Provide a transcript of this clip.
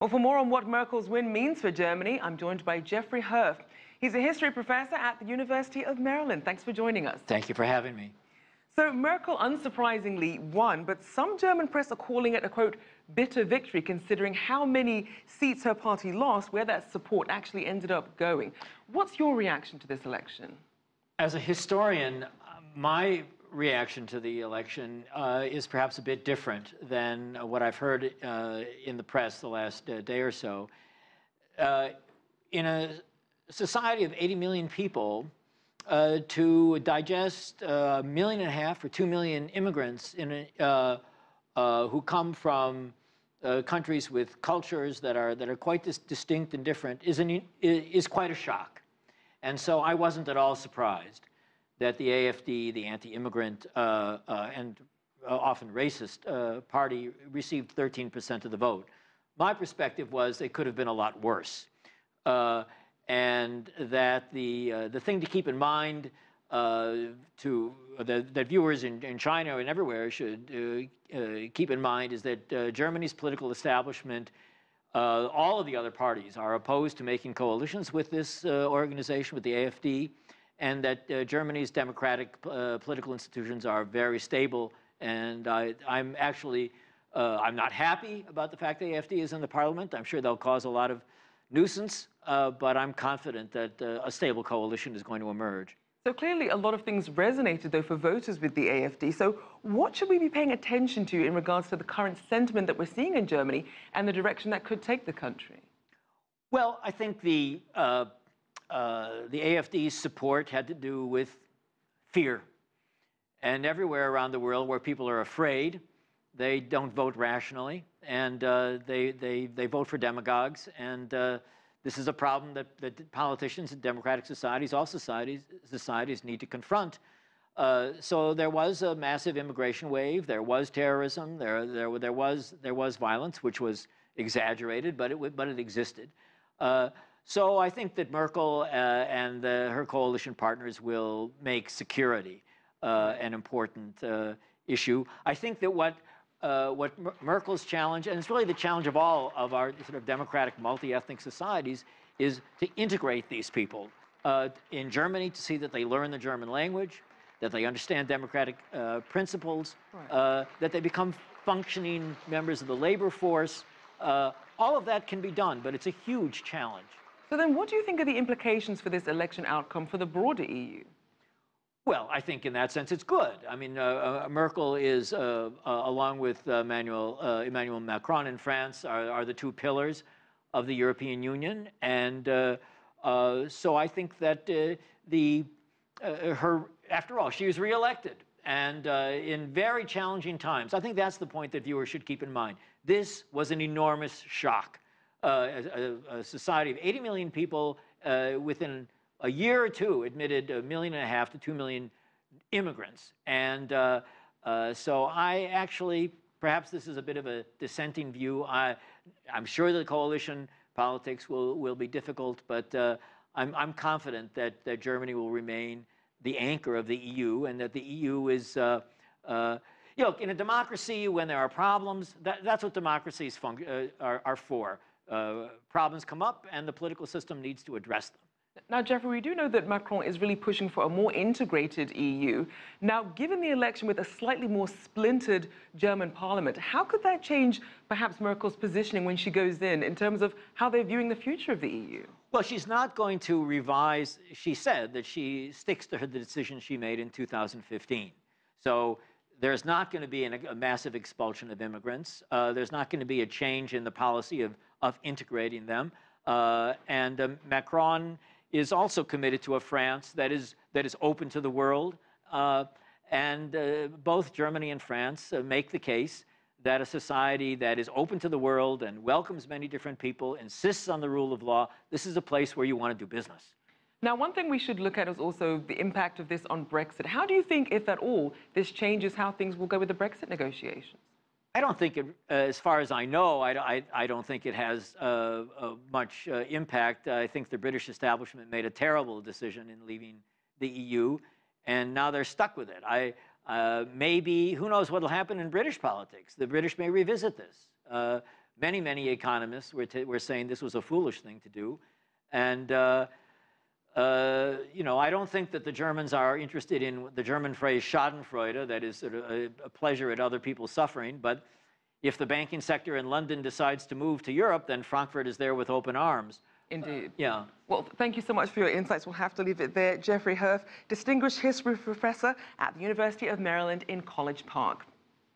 Well, for more on what Merkel's win means for Germany, I'm joined by Jeffrey Herf. He's a history professor at the University of Maryland. Thanks for joining us. Thank you for having me. So Merkel unsurprisingly won, but some German press are calling it a, quote, bitter victory, considering how many seats her party lost, where that support actually ended up going. What's your reaction to this election? As a historian, my reaction to the election is perhaps a bit different than what I've heard in the press the last day or so. In a society of 80 million people, to digest 1.5 million or 2 million immigrants who come from countries with cultures that are quite distinct and different is quite a shock. And so I wasn't at all surprised that the AfD, the anti-immigrant and often racist party, received 13% of the vote. My perspective was it could have been a lot worse. And that the thing to keep in mind that viewers in China and everywhere should keep in mind is that Germany's political establishment, all of the other parties, are opposed to making coalitions with this organization, with the AfD, and that Germany's democratic political institutions are very stable. And I'm actually, I'm not happy about the fact that the AfD is in the parliament. I'm sure they'll cause a lot of nuisance, but I'm confident that a stable coalition is going to emerge. So clearly a lot of things resonated, though, for voters with the AfD. So what should we be paying attention to in regards to the current sentiment that we're seeing in Germany and the direction that could take the country? Well, I think the AfD's support had to do with fear. And everywhere around the world where people are afraid, they don't vote rationally, and they vote for demagogues. And this is a problem that politicians in democratic societies, all societies need to confront. So there was a massive immigration wave. There was terrorism. There was violence, which was exaggerated, but it existed. So I think that Merkel and her coalition partners will make security an important issue. I think that what Merkel's challenge, and it's really the challenge of all of our sort of democratic multi-ethnic societies, is to integrate these people in Germany, to see that they learn the German language, that they understand democratic principles, that they become functioning members of the labor force. All of that can be done, but it's a huge challenge. So then what do you think are the implications for this election outcome for the broader EU? Well, I think in that sense it's good. I mean, Merkel is, along with Emmanuel Macron in France, are the two pillars of the European Union. And so I think that after all, she was reelected. And in very challenging times, I think that's the point that viewers should keep in mind. This was an enormous shock. A society of 80 million people within a year or two admitted 1.5 million to 2 million immigrants. And so I actually, perhaps this is a bit of a dissenting view. I'm sure the coalition politics will be difficult, but I'm confident that Germany will remain the anchor of the EU, and that the EU is, you know, in a democracy, when there are problems, that's what democracies are for. Problems come up, and the political system needs to address them. Now, Jeffrey, we do know that Macron is really pushing for a more integrated EU. Now, given the election with a slightly more splintered German parliament, how could that change perhaps Merkel's positioning when she goes in terms of how they're viewing the future of the EU? Well, she's not going to revise. She said that she sticks to the decision she made in 2015. So there's not going to be a massive expulsion of immigrants. There's not going to be a change in the policy of integrating them. And Macron is also committed to a France that is open to the world. And both Germany and France make the case that a society that is open to the world and welcomes many different people, insists on the rule of law, this is a place where you want to do business. Now, one thing we should look at is also the impact of this on Brexit. How do you think, if at all, this changes how things will go with the Brexit negotiations? I don't think it, as far as I know, I don't think it has much impact. I think the British establishment made a terrible decision in leaving the EU, and now they're stuck with it. Maybe, who knows what will happen in British politics? The British may revisit this. Many, many economists were saying this was a foolish thing to do. And, you know, I don't think that the Germans are interested in the German phrase Schadenfreude, that is sort of a pleasure at other people's suffering. But if the banking sector in London decides to move to Europe, then Frankfurt is there with open arms. Indeed. Yeah. Well, thank you so much for your insights. We'll have to leave it there. Jeffrey Herf, Distinguished History Professor at the University of Maryland in College Park.